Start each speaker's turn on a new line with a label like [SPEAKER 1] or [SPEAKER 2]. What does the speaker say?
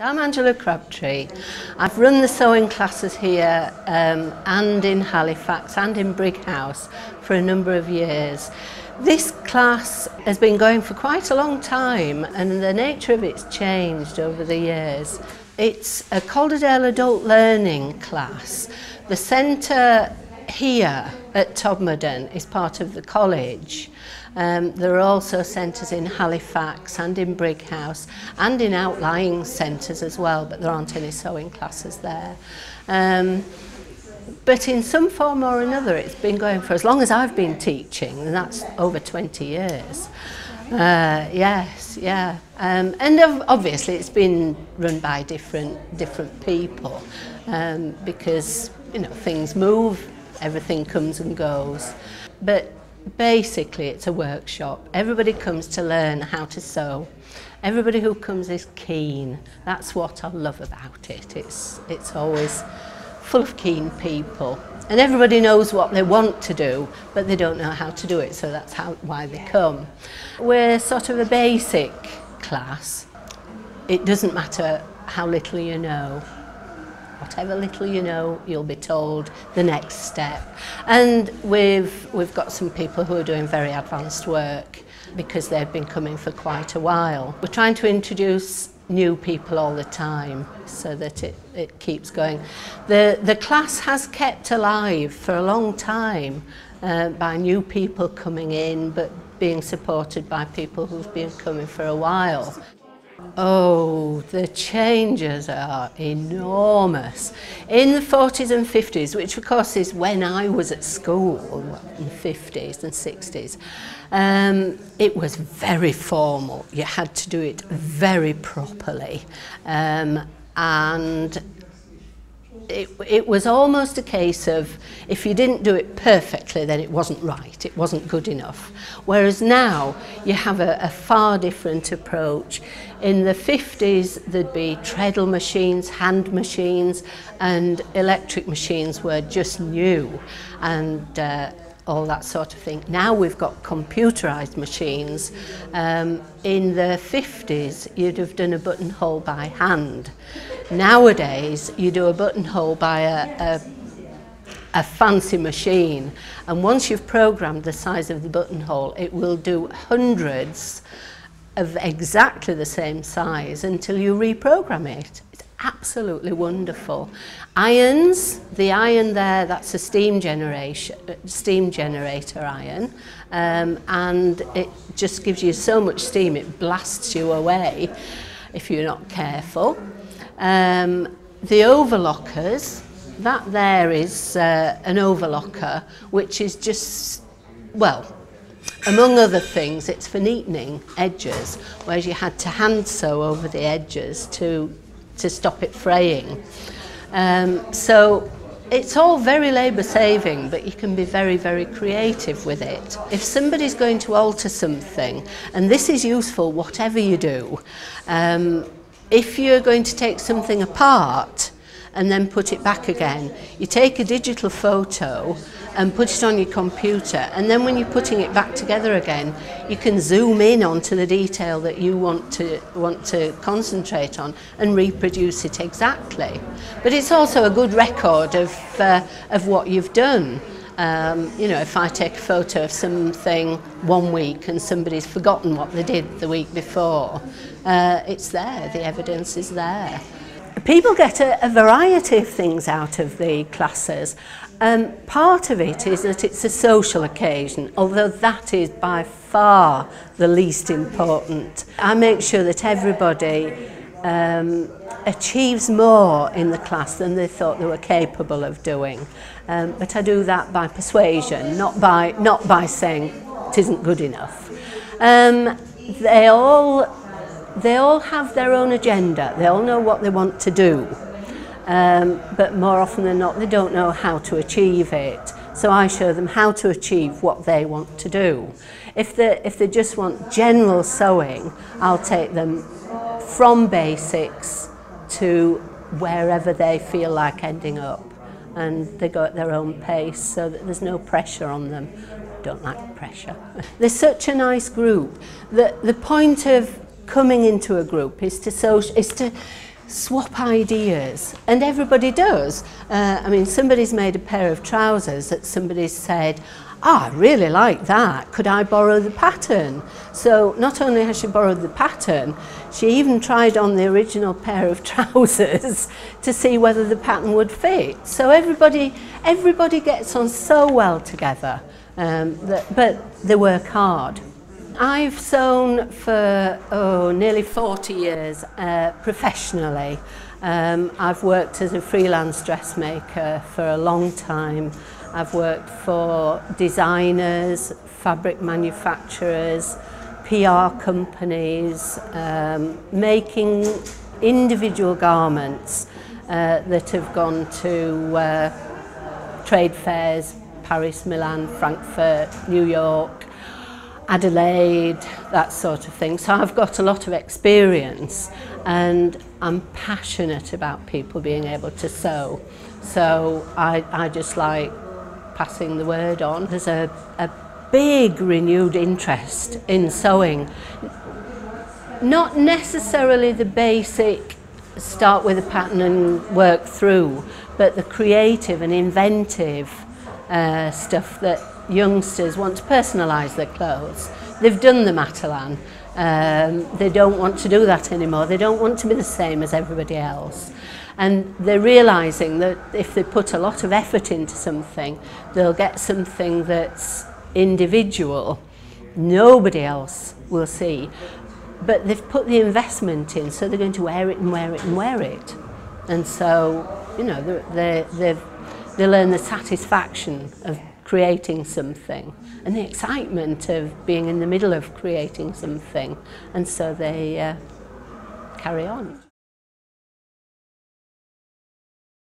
[SPEAKER 1] I'm Angela Crabtree. I've run the sewing classes here and in Halifax and in Brighouse for a number of years. This class has been going for quite a long time and the nature of it's changed over the years. It's a Calderdale Adult Learning class. The centre here at Todmorden is part of the college. There are also centres in Halifax and in Brighouse and in outlying centres as well, but there aren't any sewing classes there. But in some form or another it's been going for as long as I've been teaching, and that's over 20 years. Yes, yeah. And obviously it's been run by different people because, you know, things move, everything comes and goes. But basically it's a workshop. Everybody comes to learn how to sew. Everybody who comes is keen. That's what I love about it. It's always full of keen people. And everybody knows what they want to do, but they don't know how to do it, so that's why they come. We're sort of a basic class. It doesn't matter how little you know. Whatever little you know, you'll be told the next step. And we've got some people who are doing very advanced work because they've been coming for quite a while. We're trying to introduce new people all the time so that it keeps going. The class has kept alive for a long time by new people coming in, but being supported by people who've been coming for a while. Oh, the changes are enormous. In the 40s and 50s, which of course is when I was at school, in the 50s and 60s, it was very formal. You had to do it very properly. And it was almost a case of if you didn't do it perfectly, then it wasn't right, it wasn't good enough. Whereas now you have a far different approach. In the 50s there'd be treadle machines, hand machines, and electric machines were just new, and all that sort of thing. Now we've got computerized machines. In the 50s you'd have done a buttonhole by hand. Nowadays you do a buttonhole by a fancy machine, and once you've programmed the size of the buttonhole, it will do hundreds of exactly the same size until you reprogram it. It's absolutely wonderful. Irons, the iron there, that's a steam generator iron, and it just gives you so much steam it blasts you away if you're not careful. The overlockers, that there is an overlocker which is just, well, among other things, it's for neatening edges, whereas you had to hand sew over the edges to stop it fraying. So it's all very labour saving, but you can be very, very creative with it. If somebody's going to alter something, and this is useful whatever you do, if you're going to take something apart and then put it back again, you take a digital photo and put it on your computer, and then when you're putting it back together again, you can zoom in onto the detail that you want to concentrate on and reproduce it exactly. But it's also a good record of what you've done. You know, if I take a photo of something one week and somebody's forgotten what they did the week before, it's there, the evidence is there. People get a variety of things out of the classes. Part of it is that it's a social occasion, although that is by far the least important. I make sure that everybody achieves more in the class than they thought they were capable of doing. But I do that by persuasion, not by saying it isn't good enough. They all have their own agenda. They all know what they want to do. But more often than not, they don't know how to achieve it. So I show them how to achieve what they want to do. If they just want general sewing, I'll take them from basics to wherever they feel like ending up. And they go at their own pace so that there's no pressure on them. Don't like pressure. They're such a nice group that the point of coming into a group is to swap ideas, and everybody does. I mean, somebody's made a pair of trousers that somebody's said, I really like that, could I borrow the pattern? So not only has she borrowed the pattern, she even tried on the original pair of trousers to see whether the pattern would fit. So everybody gets on so well together, but they work hard. I've sewn for nearly 40 years professionally. I've worked as a freelance dressmaker for a long time. I've worked for designers, fabric manufacturers, PR companies, making individual garments that have gone to trade fairs, Paris, Milan, Frankfurt, New York, Adelaide, that sort of thing. So I've got a lot of experience, and I'm passionate about people being able to sew. So I just like passing the word on. There's a big renewed interest in sewing. Not necessarily the basic start with a pattern and work through, but the creative and inventive stuff that youngsters want to personalise their clothes. They've done the Matalan. They don't want to do that anymore. They don't want to be the same as everybody else. And they're realising that if they put a lot of effort into something, they'll get something that's individual. Nobody else will see. But they've put the investment in, so they're going to wear it and wear it and wear it. And so, you know, they learn the satisfaction of creating something and the excitement of being in the middle of creating something, and so they carry on.